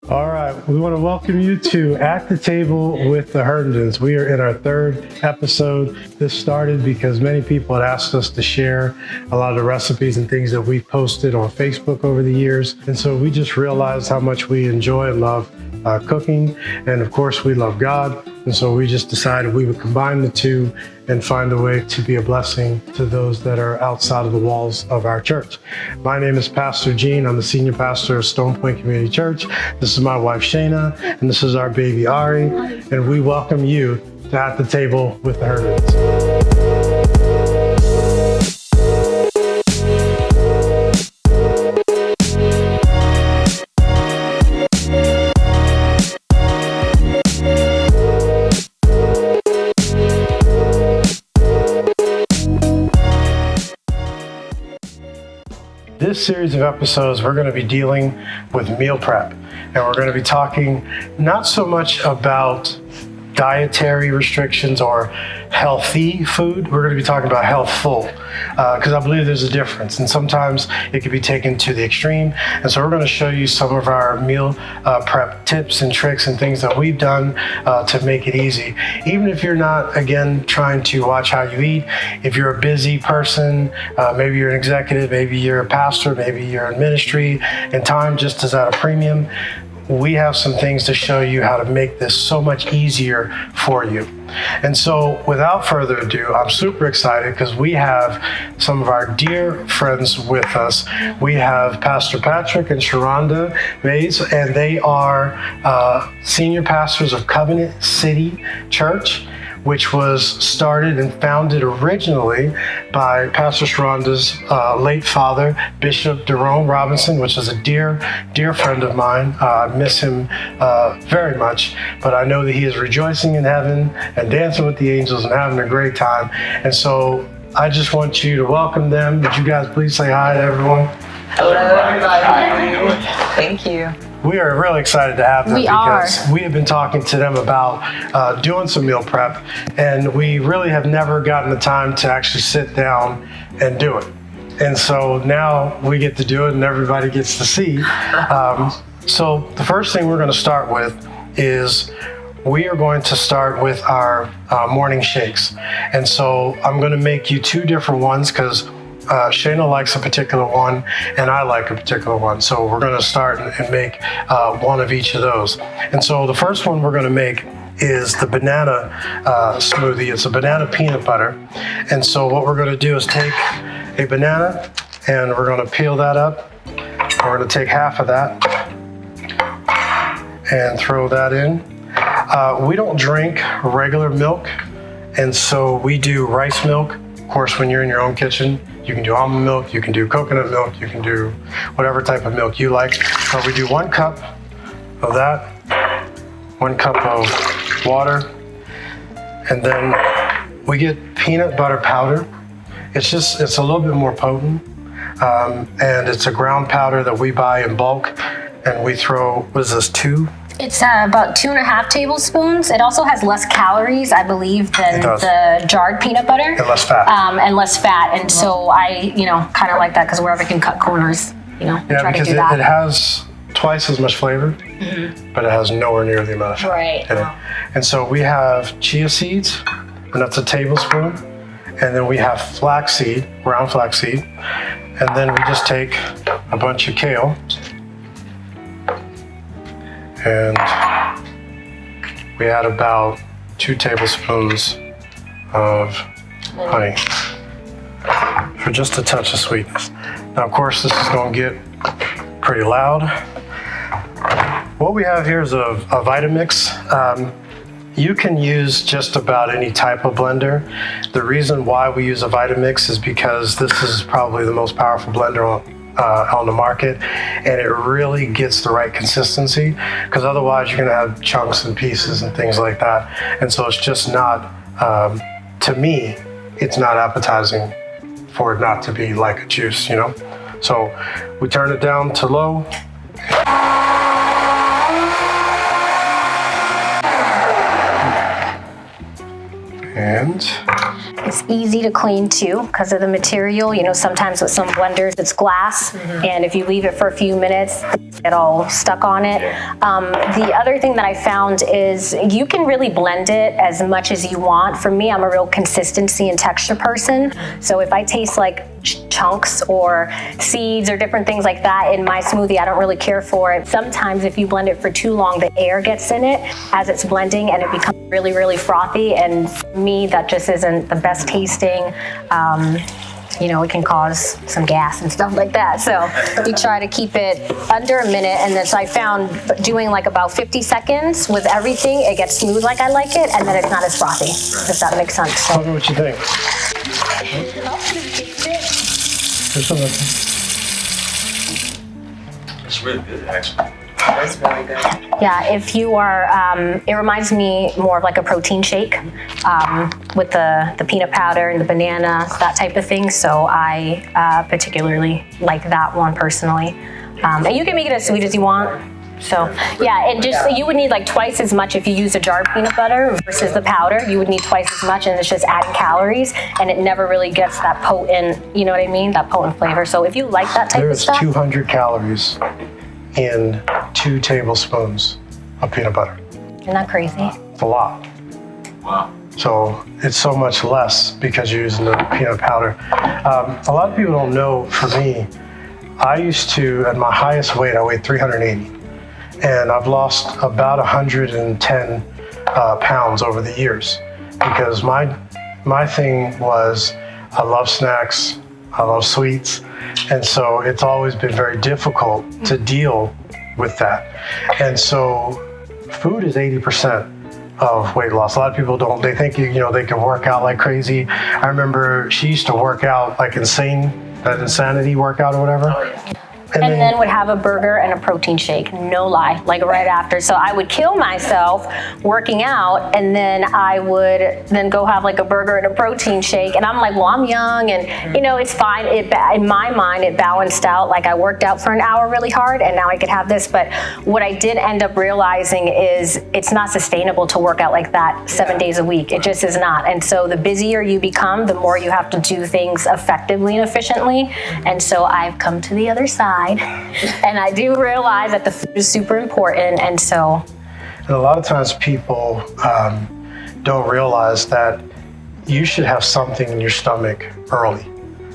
All right, we want to welcome you to At the Table with the Herndons. We are in our third episode. This started because many people had asked us to share a lot of the recipes and things that we've posted on Facebook over the years. And so we just realized how much we enjoy and love cooking. And of course, we love God. And so we just decided we would combine the two and find a way to be a blessing to those that are outside of the walls of our church. My name is Pastor Gene. I'm the senior pastor of Stonepoint Community Church. This is my wife, Shayna, and this is our baby, Ari. And we welcome you to At the Table with the Herndons. This series of episodes, we're going to be dealing with meal prep, and we're going to be talking not so much about dietary restrictions or healthy food. We're going to be talking about healthful, because I believe there's a difference, and sometimes it can be taken to the extreme. And so we're going to show you some of our meal prep tips and tricks and things that we've done to make it easy. Even if you're not, again, trying to watch how you eat, if you're a busy person, maybe you're an executive, maybe you're a pastor, maybe you're in ministry, and time just is at a premium, we have some things to show you how to make this so much easier for you. And so without further ado, I'm super excited because we have some of our dear friends with us. We have Pastor Patrick and Sharonda Mays, and they are senior pastors of Covenant City Church, which was started and founded originally by Pastor Sharonda's late father, Bishop Jerome Robinson, which is a dear, dear friend of mine. I miss him very much, but I know that he is rejoicing in heaven and dancing with the angels and having a great time. And so I just want you to welcome them. Would you guys please say hi to everyone? Hello, everybody. Thank you. We are really excited to have them because we have been talking to them about doing some meal prep, and we really have never gotten the time to actually sit down and do it. And so now we get to do it and everybody gets to see. So the first thing we're going to start with is we are going to start with our morning shakes. And so I'm going to make you two different ones because Shayna likes a particular one and I like a particular one. So we're going to start and make one of each of those. And so the first one we're going to make is the banana smoothie. It's a banana peanut butter. And so what we're going to do is take a banana and we're going to peel that up. We're going to take half of that and throw that in. We don't drink regular milk, and so we do rice milk. Of course, when you're in your own kitchen, you can do almond milk, you can do coconut milk, you can do whatever type of milk you like. But we do 1 cup of that, 1 cup of water, and then we get peanut butter powder. It's a little bit more potent, and it's a ground powder that we buy in bulk, and we throw, what is this, 2? It's about 2.5 tablespoons. It also has less calories, I believe, than the jarred peanut butter. And less fat. And so I, kind of like that because wherever I can cut corners, try to do that. It has twice as much flavor, but it has nowhere near the amount of fat. Right. And so we have chia seeds, and that's a tablespoon. And then we have flaxseed, ground flaxseed. And then we just take a bunch of kale. And we add about 2 tablespoons of honey for just a touch of sweetness. Now, of course, this is going to get pretty loud. What we have here is a Vitamix. You can use just about any type of blender. The reason why we use a Vitamix is because this is probably the most powerful blender on the market, and it really gets the right consistency, because otherwise you're going to have chunks and pieces and things like that. And so it's just not, to me, it's not appetizing for it not to be like a juice, So we turn it down to low. And It's easy to clean too because of the material. You know, sometimes with some blenders it's glass, and if you leave it for a few minutes, things get all stuck on it. The other thing that I found is you can really blend it as much as you want. For me, I'm a real consistency and texture person. So if I taste like chunks or seeds or different things like that in my smoothie, I don't really care for it. Sometimes if you blend it for too long, the air gets in it as it's blending and it becomes really, really frothy. And for me, that just isn't the best tasting. You know, it can cause some gas and stuff like that. So we try to keep it under a minute. And then so I found doing like about 50 seconds with everything, it gets smooth like I like it, and then it's not as frothy, if that makes sense. So. Tell me what you think. There's something. It's really good, actually. That's really good. Yeah, if you are, it reminds me more of like a protein shake with the peanut powder and the banana, that type of thing. So I particularly like that one personally. And you can make it as sweet as you want. So yeah, and just you would need like twice as much if you use a jarred peanut butter versus the powder. You would need twice as much, and it's just adding calories, and it never really gets that potent, you know what I mean, that potent flavor. So if you like that type of stuff. There's 200 calories in 2 tablespoons of peanut butter. Isn't that crazy? It's a lot. Wow. So it's so much less because you're using the peanut powder. A lot of people don't know, for me, I used to, at my highest weight, I weighed 380. And I've lost about 110 pounds over the years because my thing was I love snacks, I love sweets, and so it's always been very difficult to deal with that. And so food is 80% of weight loss. A lot of people don't, they think, you know, they can work out like crazy. I remember she used to work out like that insanity workout or whatever. Oh, yeah. And then would have a burger and a protein shake, no lie, like right after. So I would kill myself working out, and then I would then go have like a burger and a protein shake. And I'm like, well, I'm young, and you know, it's fine. In my mind, it balanced out. Like I worked out for an hour really hard, and now I could have this. But what I did end up realizing is it's not sustainable to work out like that 7 days a week. It just is not. And so the busier you become, the more you have to do things effectively and efficiently. And so I've come to the other side. And I do realize that the food is super important, and so. And a lot of times people don't realize that you should have something in your stomach early.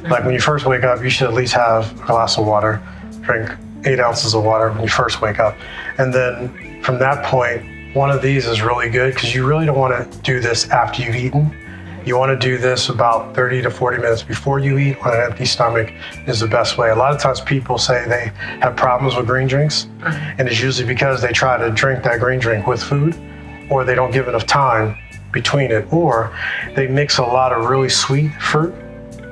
Like when you first wake up, you should at least have a glass of water, drink 8 ounces of water when you first wake up. And then from that point, one of these is really good because you really don't want to do this after you've eaten. You want to do this about 30 to 40 minutes before you eat on an empty stomach is the best way. A lot of times people say they have problems with green drinks, and it's usually because they try to drink that green drink with food, or they don't give enough time between it, or they mix a lot of really sweet fruit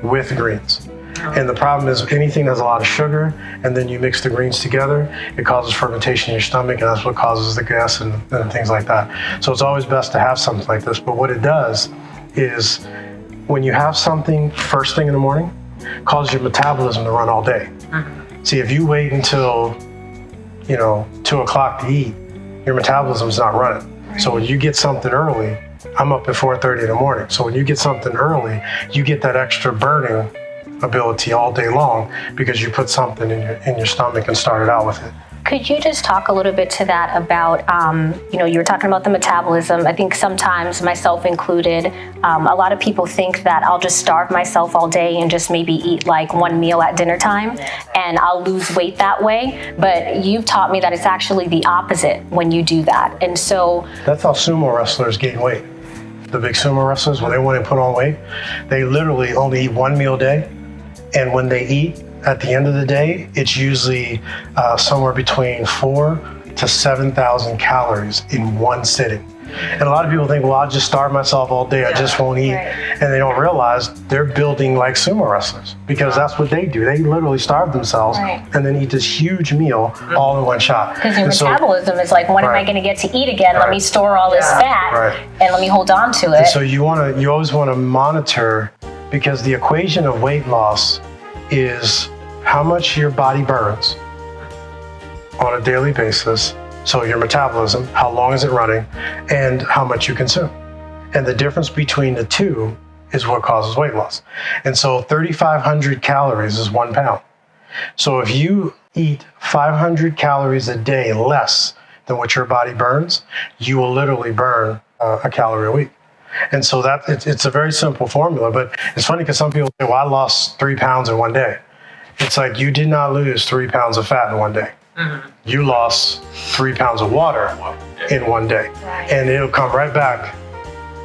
with greens. And the problem is anything that has a lot of sugar and then you mix the greens together, it causes fermentation in your stomach, and that's what causes the gas and things like that. So it's always best to have something like this. But what it does is when you have something first thing in the morning, it causes your metabolism to run all day. See, if you wait until 2 o'clock to eat, your metabolism's not running. So when you get something early, I'm up at 4:30 in the morning. So when you get something early, you get that extra burning ability all day long because you put something in your stomach and started out with it. Could you just talk a little bit to that about, you were talking about the metabolism. I think sometimes, myself included, a lot of people think that I'll just starve myself all day and just maybe eat like one meal at dinner time and I'll lose weight that way. But you've taught me that it's actually the opposite when you do that. And so that's how sumo wrestlers gain weight. The big sumo wrestlers, when they want to put on weight, they literally only eat one meal a day. And when they eat, at the end of the day, it's usually somewhere between 4,000 to 7,000 calories in one sitting. And a lot of people think, well, I'll just starve myself all day, I just won't eat. Right. And they don't realize they're building like sumo wrestlers because that's what they do. They literally starve themselves and then eat this huge meal all in one shot. Because your metabolism is like, when am I going to get to eat again? Let me store all this fat and let me hold on to it. And so you always want to monitor, because the equation of weight loss is how much your body burns on a daily basis. So your metabolism, how long is it running, and how much you consume. And the difference between the two is what causes weight loss. And so 3,500 calories is 1 pound. So if you eat 500 calories a day less than what your body burns, you will literally burn a calorie a week. And so it's a very simple formula, but it's funny because some people say, well, I lost 3 pounds in one day. It's like, you did not lose 3 pounds of fat in one day. Mm-hmm. You lost 3 pounds of water in one day. Right. And it'll come right back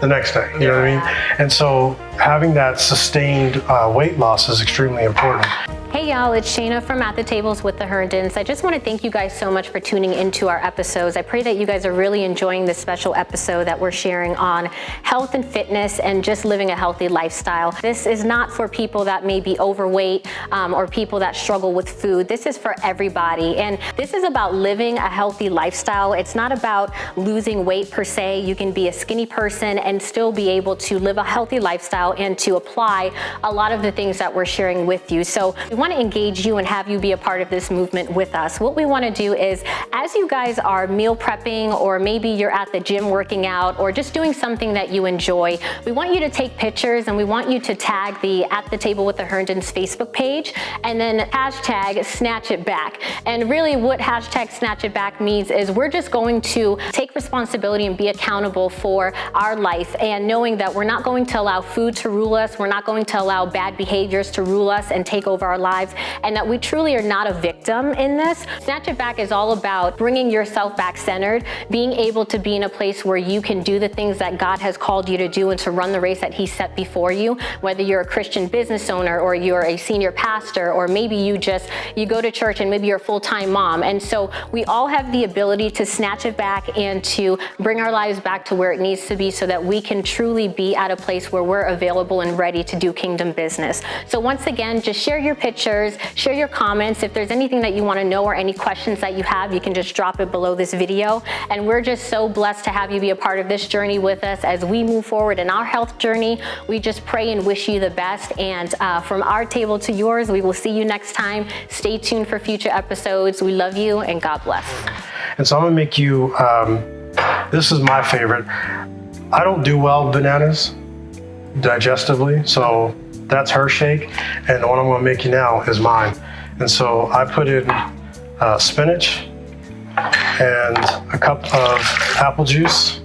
the next day. You know what I mean? And so having that sustained weight loss is extremely important. Hey y'all, it's Shayna from At the Tables with the Herndons. I just want to thank you guys so much for tuning into our episodes. I pray that you guys are really enjoying this special episode that we're sharing on health and fitness and just living a healthy lifestyle. This is not for people that may be overweight or people that struggle with food. This is for everybody. And this is about living a healthy lifestyle. It's not about losing weight per se. You can be a skinny person and still be able to live a healthy lifestyle and to apply a lot of the things that we're sharing with you. So we want to engage you and have you be a part of this movement with us. What we want to do is, as you guys are meal prepping, or maybe you're at the gym working out, or just doing something that you enjoy, we want you to take pictures and we want you to tag the At the Table with the Herndons Facebook page and then hashtag Snatch It Back. And really what hashtag Snatch It Back means is we're just going to take responsibility and be accountable for our life, and knowing that we're not going to allow food to rule us, we're not going to allow bad behaviors to rule us and take over our lives, and that we truly are not a victim in this. Snatch It Back is all about bringing yourself back centered, being able to be in a place where you can do the things that God has called you to do and to run the race that He set before you, whether you're a Christian business owner or you're a senior pastor, or maybe you go to church and maybe you're a full-time mom. And so we all have the ability to snatch it back and to bring our lives back to where it needs to be, so that we can truly be at a place where we're available and ready to do kingdom business. So once again, just share your pictures, share your comments. If there's anything that you want to know or any questions that you have, you can just drop it below this video. And we're just so blessed to have you be a part of this journey with us as we move forward in our health journey. We just pray and wish you the best. And from our table to yours, we will see you next time. Stay tuned for future episodes. We love you and God bless. And so I'm gonna make you, this is my favorite. I don't do well with bananas digestively, so that's her shake, and the one I'm gonna make you now is mine. And so I put in spinach and a cup of apple juice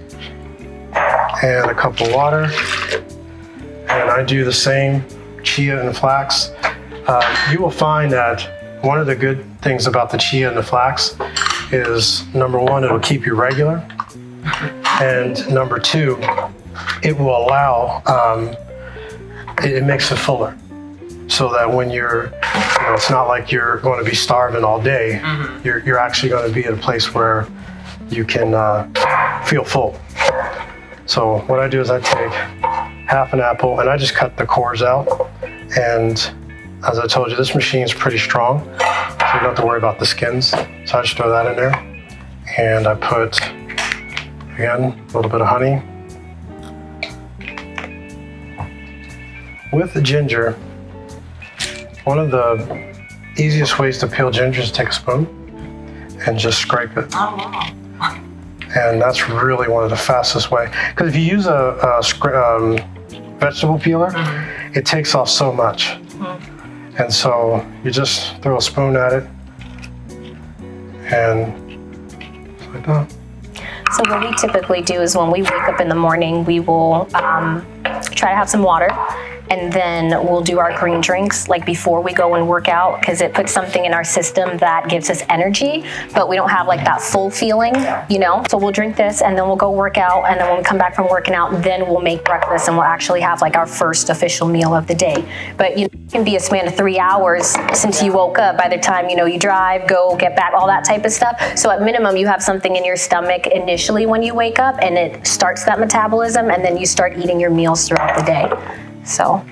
and a cup of water, and I do the same chia and flax. You will find that one of the good things about the chia and the flax is, number one, it'll keep you regular, and number two, it will allow, it makes it fuller, so that when you're, it's not like you're going to be starving all day. Mm-hmm. You're actually going to be at a place where you can feel full. So what I do is I take half an apple and I just cut the cores out. And as I told you, this machine is pretty strong, so you don't have to worry about the skins. So I just throw that in there. And I put, again, a little bit of honey. With the ginger, one of the easiest ways to peel ginger is to take a spoon and just scrape it. Oh, wow. And that's really one of the fastest ways. Because if you use a vegetable peeler, mm-hmm. it takes off so much. Mm-hmm. And so you just throw a spoon at it and just like that. So what we typically do is when we wake up in the morning, we will try to have some water, and then we'll do our green drinks like before we go and work out, because it puts something in our system that gives us energy, but we don't have like that full feeling, So we'll drink this and then we'll go work out, and then when we come back from working out, then we'll make breakfast and we'll actually have like our first official meal of the day. But it can be a span of 3 hours since you woke up by the time you drive, go, get back, all that type of stuff. So at minimum, you have something in your stomach initially when you wake up, and it starts that metabolism, and then you start eating your meals throughout the day. So.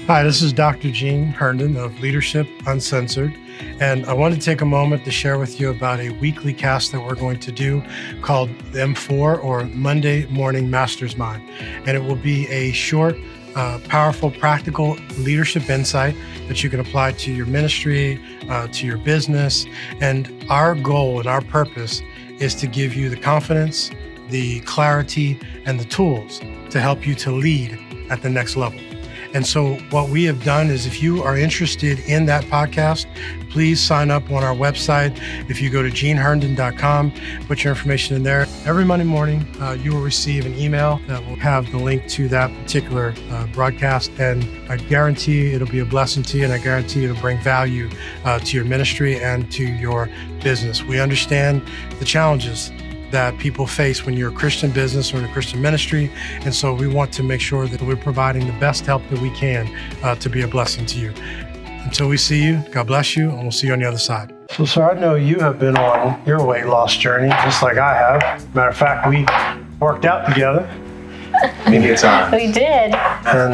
Hi, this is Dr. Gene Herndon of Leadership Uncensored, And I want to take a moment to share with you about a weekly cast that we're going to do called M4, or Monday Morning Master's Mind. And it will be a short, powerful, practical leadership insight that you can apply to your ministry, to your business. And our goal and our purpose is to give you the confidence, the clarity, and the tools to help you to lead at the next level. And so what we have done is, if you are interested in that podcast, please sign up on our website. If you go to geneherndon.com, put your information in there. Every Monday morning, you will receive an email that will have the link to that particular broadcast. And I guarantee it'll be a blessing to you, and I guarantee it'll bring value to your ministry and to your business. We understand the challenges that people face when you're a Christian business or in a Christian ministry. And so we want to make sure that we're providing the best help that we can to be a blessing to you. Until we see you, God bless you, and we'll see you on the other side. So, sir, I know you have been on your weight loss journey, just like I have. Matter of fact, we worked out together. Many times. We did. And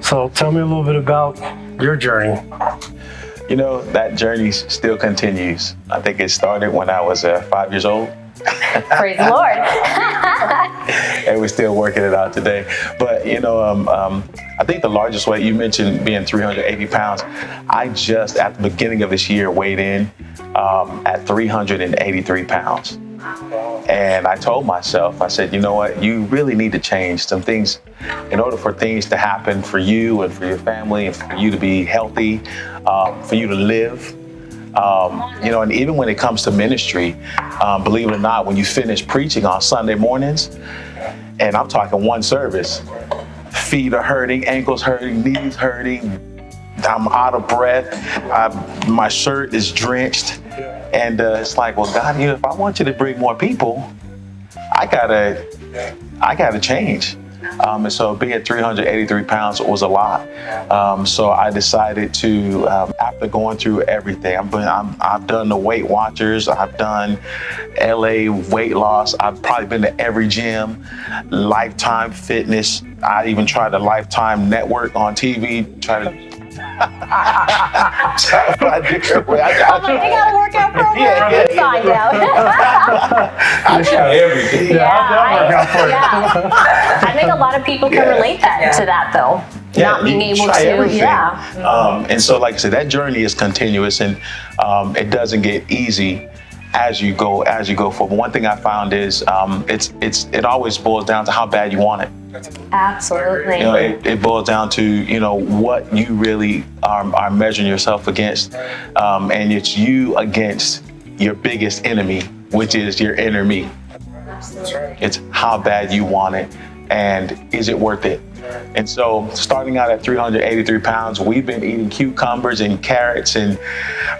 so tell me a little bit about your journey. You know, that journey still continues. I think it started when I was 5 years old. Praise the Lord. And we're still working it out today. But, you know, I think the largest weight, you mentioned being 380 pounds. I just, at the beginning of this year, weighed in at 383 pounds. And I told myself, I said, you know what, you really need to change some things in order for things to happen for you and for your family and for you to be healthy, for you to live. You know, and even when it comes to ministry, believe it or not, when you finish preaching on Sunday mornings, and I'm talking one service, feet are hurting, ankles hurting, knees hurting, I'm out of breath, my shirt is drenched. And it's like, well, God, you know, if I want you to bring more people, I gotta change. And so being 383 pounds was a lot. So I decided to, after going through everything, I've done the Weight Watchers, I've done LA weight loss, I've probably been to every gym, Lifetime Fitness. I even tried the Lifetime Network on TV, tried to I'm like, they got a workout program. Yeah. Find out. I try everything. I think a lot of people can relate to that, though. Not being able to. Everything. Yeah. And so, like I said, that journey is continuous, and it doesn't get easy as you go forward. One thing I found is it always boils down to how bad you want it. Absolutely. You know, it boils down to, you know, what you really are measuring yourself against, and it's you against your biggest enemy, which is your inner me. It's how bad you want it, and is it worth it? And so, starting out at 383 pounds, we've been eating cucumbers and carrots and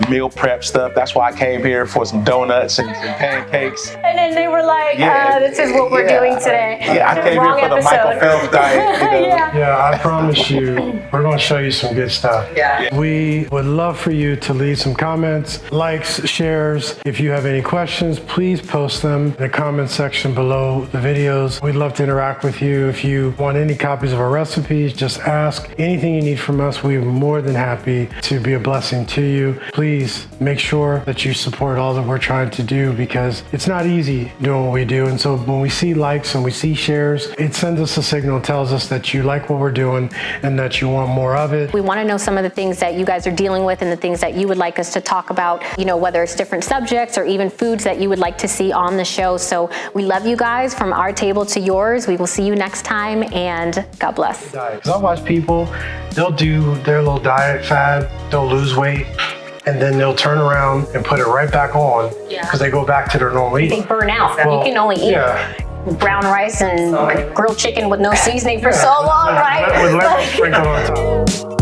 meal prep stuff. That's why I came here for some donuts and some pancakes. And then they were like, this is what we're doing today. Yeah, I came here for the Michael Phelps diet. You know? Yeah, I promise you, we're going to show you some good stuff. Yeah. We would love for you to leave some comments, likes, shares. If you have any questions, please post them in the comment section below the videos. We'd love to interact with you. If you want any copies of our recipes, just ask. Anything you need from us, we're more than happy to be a blessing to you. Please make sure that you support all that we're trying to do, because it's not easy doing what we do. And so when we see likes and we see shares, it sends us a signal and tells us that you like what we're doing and that you want more of it. We want to know some of the things that you guys are dealing with and the things that you would like us to talk about, you know, whether it's different subjects or even foods that you would like to see on the show. So we love you guys, from our table to yours. We will see you next time, and God bless. Because I watch people, they'll do their little diet fad, they'll lose weight, and then they'll turn around and put it right back on because they go back to their normal eating. They burn out. Well, you can only eat brown rice and grilled chicken with no seasoning for so long, right? With lemon sprinkled on top.